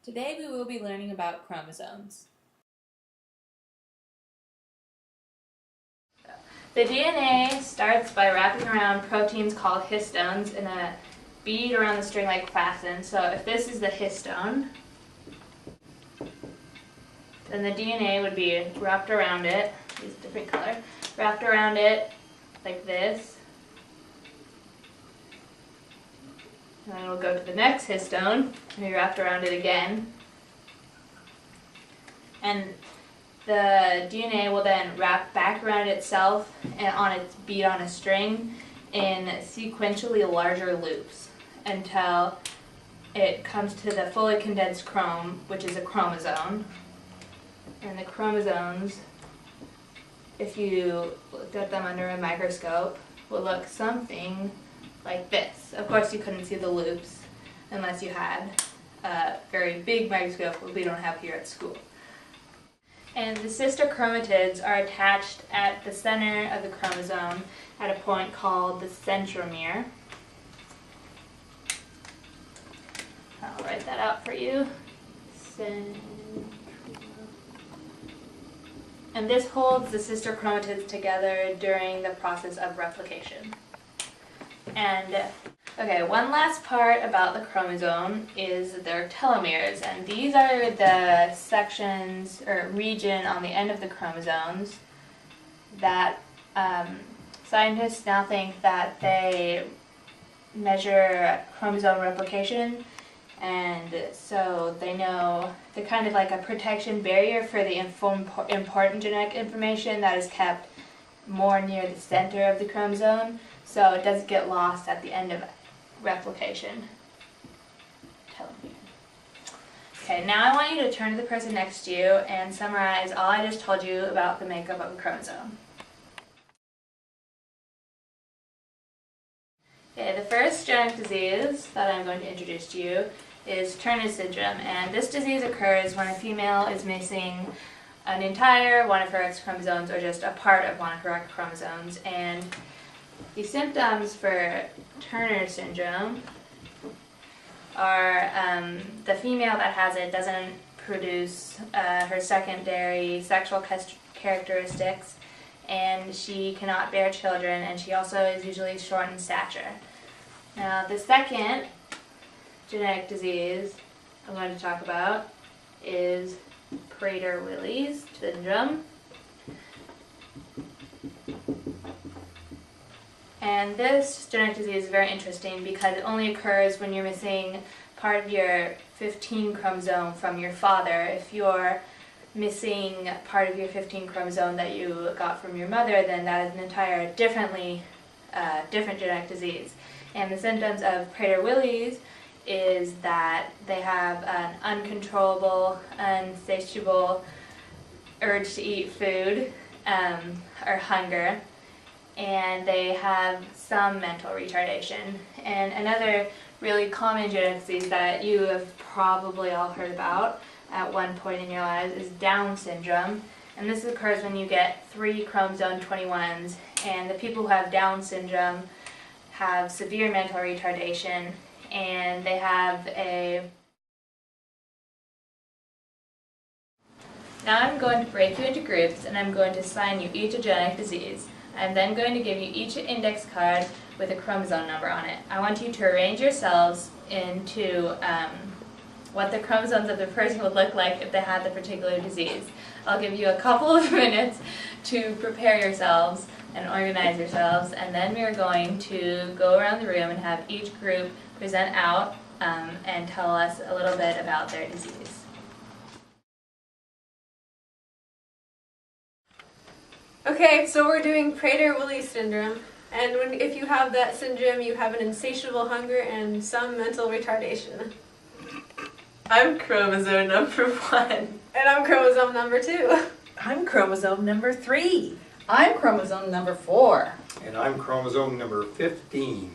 Today we will be learning about chromosomes. The DNA starts by wrapping around proteins called histones in a bead around the string-like fasten. So if this is the histone, then the DNA would be wrapped around it, use a different color, wrapped around it like this. And then we'll go to the next histone and be wrapped around it again. And the DNA will then wrap back around itself and on its bead on a string in sequentially larger loops until it comes to the fully condensed chrome, which is a chromosome. And the chromosomes, if you looked at them under a microscope, will look something like this. Of course, you couldn't see the loops unless you had a very big microscope, which we don't have here at school. And the sister chromatids are attached at the center of the chromosome at a point called the centromere. I'll write that out for you. And this holds the sister chromatids together during the process of replication. And okay, one last part about the chromosome is their telomeres, and these are the sections or region on the end of the chromosomes that scientists now think that they measure chromosome replication, and so they know they're kind of like a protection barrier for the important genetic information that is kept more near the center of the chromosome, so it doesn't get lost at the end of replication. Telomere. Okay, now I want you to turn to the person next to you and summarize all I just told you about the makeup of a chromosome. Okay, the first genetic disease that I'm going to introduce to you is Turner syndrome, and this disease occurs when a female is missing an entire one of her X chromosomes or just a part of one of her X chromosomes. And the symptoms for Turner syndrome are the female that has it doesn't produce her secondary sexual characteristics, and she cannot bear children, and she also is usually short in stature. Now, the second genetic disease I'm going to talk about is Prader-Willi syndrome. And this genetic disease is very interesting because it only occurs when you're missing part of your 15 chromosome from your father. If you're missing part of your 15 chromosome that you got from your mother, then that is an entire different genetic disease. And the symptoms of Prader-Willi is that they have an uncontrollable, insatiable urge to eat food or hunger, and they have some mental retardation. And another really common genetic disease that you have probably all heard about at one point in your lives is Down syndrome. And this occurs when you get 3 chromosome 21s, and the people who have Down syndrome have severe mental retardation, and they have a... Now I'm going to break you into groups, and I'm going to assign you each a genetic disease. I'm then going to give you each an index card with a chromosome number on it. I want you to arrange yourselves into what the chromosomes of the person would look like if they had the particular disease. I'll give you a couple of minutes to prepare yourselves and organize yourselves, and then we are going to go around the room and have each group present out and tell us a little bit about their disease. Okay, so we're doing Prader-Willi syndrome, and if you have that syndrome, you have an insatiable hunger and some mental retardation. I'm chromosome number 1. And I'm chromosome number 2. I'm chromosome number 3. I'm chromosome number 4. And I'm chromosome number 15.